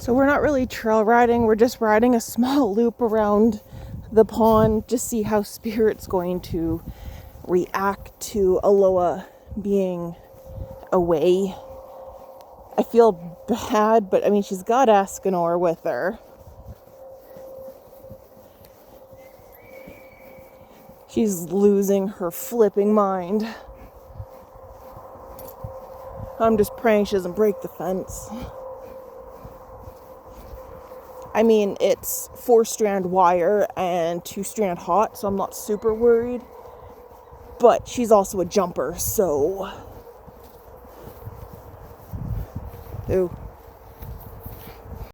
So we're not really trail riding, we're just riding a small loop around the pond to see how Spirit's going to react to Aloha being away. I feel bad, but I mean, she's got Escanor with her. She's losing her flipping mind. I'm just praying she doesn't break the fence. I mean, it's 4-strand wire and 2-strand hot, so I'm not super worried. But she's also a jumper, so... Ooh.